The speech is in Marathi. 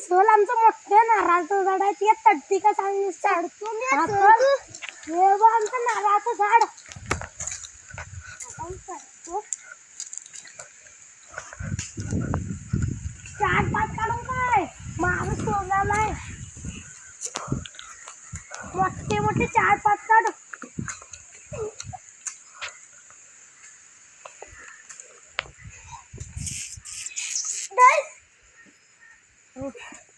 सोल आमचं मोठं नारळाचं झाड आहे ते तट्टी का सांग चाडतो मी हे बघ आमचं नारळाचं झाड चार पाच काढून काय माणूस सोडलाय मोठे मोठे चार पाच काढ Guys!